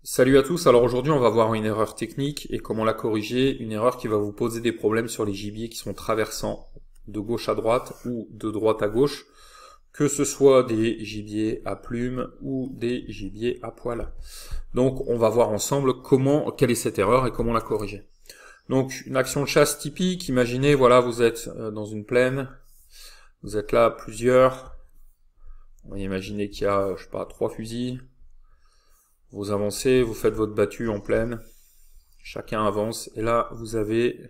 Salut à tous, alors aujourd'hui on va voir une erreur technique et comment la corriger, une erreur qui va vous poser des problèmes sur les gibiers qui sont traversants de gauche à droite ou de droite à gauche, que ce soit des gibiers à plumes ou des gibiers à poil. Donc on va voir ensemble quelle est cette erreur et comment la corriger. Donc une action de chasse typique, imaginez voilà vous êtes dans une plaine, vous êtes là plusieurs, on va imaginer qu'il y a je sais pas 3 fusils. Vous avancez, vous faites votre battue en plaine, chacun avance, et là vous avez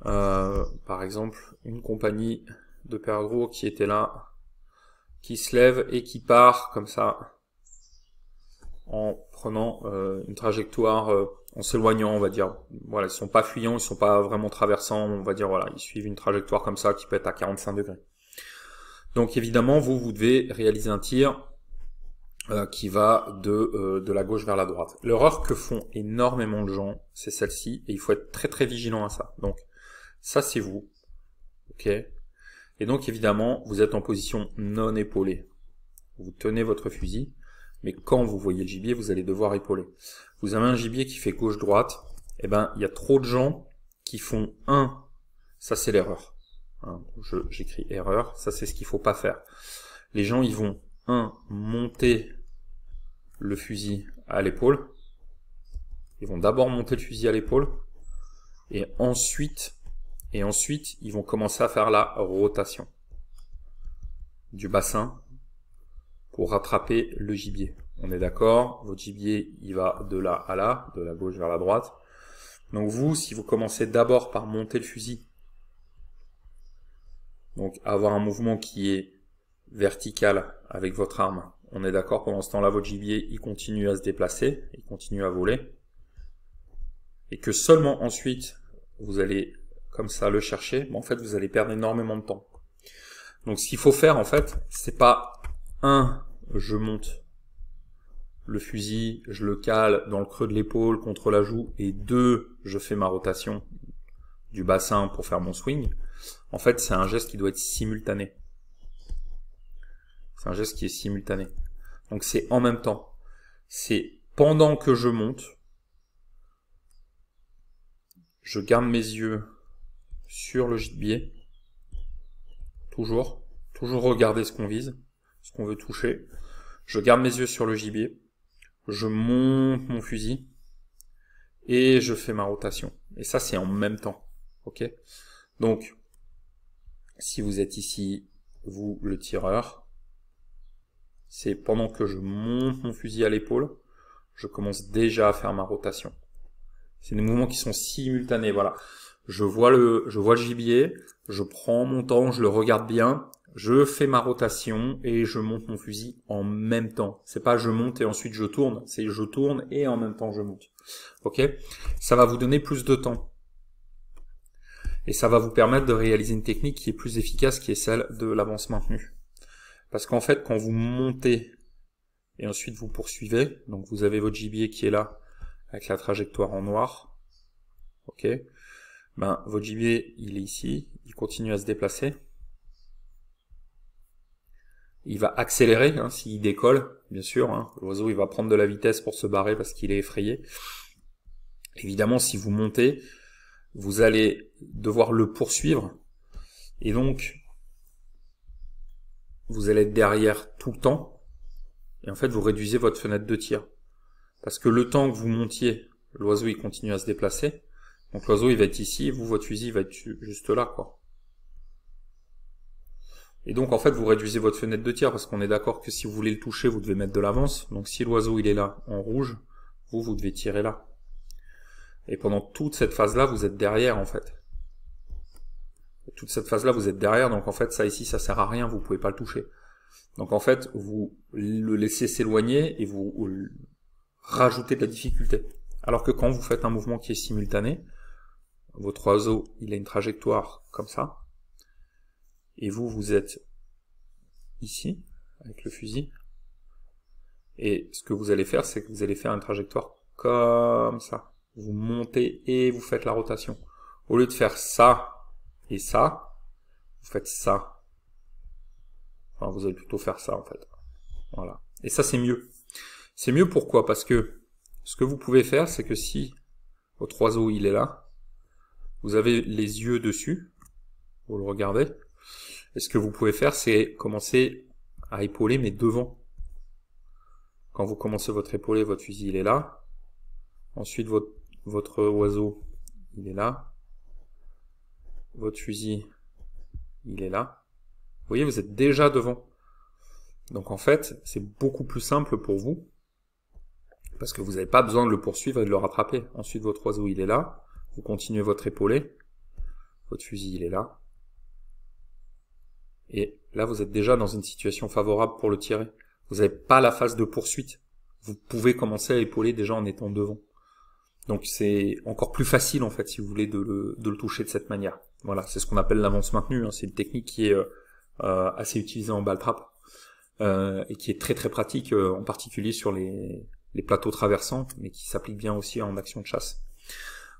par exemple une compagnie de perdreaux qui était là, qui se lève et qui part comme ça, en prenant une trajectoire, en s'éloignant on va dire. Voilà, ils sont pas fuyants, ils sont pas vraiment traversants, on va dire voilà, ils suivent une trajectoire comme ça qui peut être à 45 degrés. Donc évidemment vous devez réaliser un tir qui va de la gauche vers la droite. L'erreur que font énormément de gens, c'est celle-ci, et il faut être très très vigilant à ça. Donc, ça c'est vous, ok. Et donc évidemment, vous êtes en position non épaulée. Vous tenez votre fusil, mais quand vous voyez le gibier, vous allez devoir épauler. Vous avez un gibier qui fait gauche-droite, et ben il y a trop de gens qui font ça c'est l'erreur. J'écris erreur, ça c'est ce qu'il faut pas faire. Les gens ils vont monter le fusil à l'épaule. Ils vont d'abord monter le fusil à l'épaule et ensuite ils vont commencer à faire la rotation du bassin pour rattraper le gibier. On est d'accord, votre gibier il va de là à là, de la gauche vers la droite. Donc vous, si vous commencez d'abord par monter le fusil, donc avoir un mouvement qui est vertical avec votre arme, on est d'accord, pendant ce temps-là, votre gibier, il continue à se déplacer, il continue à voler, et que seulement ensuite, vous allez comme ça le chercher, mais en fait, vous allez perdre énormément de temps. Donc, ce qu'il faut faire, en fait, c'est pas je monte le fusil, je le cale dans le creux de l'épaule contre la joue, et 2, je fais ma rotation du bassin pour faire mon swing. En fait, c'est un geste qui doit être simultané. C'est un geste qui est simultané. Donc c'est en même temps. C'est pendant que je monte, je garde mes yeux sur le gibier. Toujours regarder ce qu'on vise, ce qu'on veut toucher. Je garde mes yeux sur le gibier. Je monte mon fusil. Et je fais ma rotation. Et ça c'est en même temps. Ok ? Donc, si vous êtes ici, vous le tireur, c'est pendant que je monte mon fusil à l'épaule, je commence déjà à faire ma rotation. C'est des mouvements qui sont simultanés, voilà. Je vois le gibier, je prends mon temps, je le regarde bien, je fais ma rotation et je monte mon fusil en même temps. C'est pas je monte et ensuite je tourne, c'est je tourne et en même temps je monte. Ok ? Ça va vous donner plus de temps. Et ça va vous permettre de réaliser une technique qui est plus efficace, qui est celle de l'avance maintenue. Parce qu'en fait, quand vous montez et ensuite vous poursuivez, donc vous avez votre gibier qui est là, avec la trajectoire en noir, ok, ben votre gibier il est ici, il continue à se déplacer, il va accélérer s'il décolle, bien sûr, l'oiseau il va prendre de la vitesse pour se barrer parce qu'il est effrayé. Évidemment, si vous montez, vous allez devoir le poursuivre, et donc vous allez être derrière tout le temps, et en fait vous réduisez votre fenêtre de tir. Parce que le temps que vous montiez, l'oiseau il continue à se déplacer, donc l'oiseau il va être ici, vous votre fusil va être juste là, quoi. Et donc en fait vous réduisez votre fenêtre de tir, parce qu'on est d'accord que si vous voulez le toucher, vous devez mettre de l'avance, donc si l'oiseau il est là, en rouge, vous devez tirer là. Et pendant toute cette phase-là, vous êtes derrière en fait. Toute cette phase-là, vous êtes derrière, donc en fait, ça ici, ça sert à rien, vous pouvez pas le toucher. Donc en fait, vous le laissez s'éloigner et vous rajoutez de la difficulté. Alors que quand vous faites un mouvement qui est simultané, votre oiseau, il a une trajectoire comme ça, et vous êtes ici, avec le fusil, et ce que vous allez faire, c'est que vous allez faire une trajectoire comme ça. Vous montez et vous faites la rotation. Au lieu de faire ça, et ça, vous faites ça. Enfin, vous allez plutôt faire ça, en fait. Voilà. Et ça, c'est mieux. C'est mieux pourquoi? Parce que ce que vous pouvez faire, c'est que si votre oiseau il est là, vous avez les yeux dessus, vous le regardez, et ce que vous pouvez faire, c'est commencer à épauler, mais devant. Quand vous commencez votre épaulé, votre fusil il est là, ensuite votre oiseau il est là, votre fusil il est là. Vous voyez, vous êtes déjà devant. Donc en fait, c'est beaucoup plus simple pour vous, parce que vous n'avez pas besoin de le poursuivre et de le rattraper. Ensuite, votre oiseau, il est là. Vous continuez votre épaulé. Votre fusil, il est là. Et là, vous êtes déjà dans une situation favorable pour le tirer. Vous n'avez pas la phase de poursuite. Vous pouvez commencer à épauler déjà en étant devant. Donc c'est encore plus facile, en fait, si vous voulez, de le toucher de cette manière. Voilà, c'est ce qu'on appelle l'avance maintenue. Hein. C'est une technique qui est assez utilisée en balle trap. Et qui est très très pratique, en particulier sur les plateaux traversants, mais qui s'applique bien aussi en action de chasse.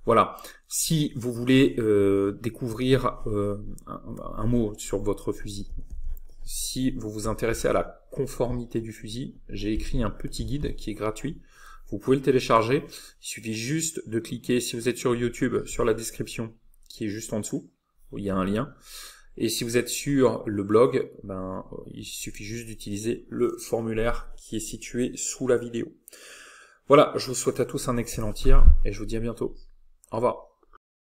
Voilà. Si vous voulez découvrir un mot sur votre fusil, si vous vous intéressez à la conformité du fusil, j'ai écrit un petit guide qui est gratuit. Vous pouvez le télécharger. Il suffit juste de cliquer, si vous êtes sur YouTube, sur la description qui est juste en dessous, où il y a un lien. Et si vous êtes sur le blog, il suffit juste d'utiliser le formulaire qui est situé sous la vidéo. Voilà, je vous souhaite à tous un excellent tir et je vous dis à bientôt. Au revoir.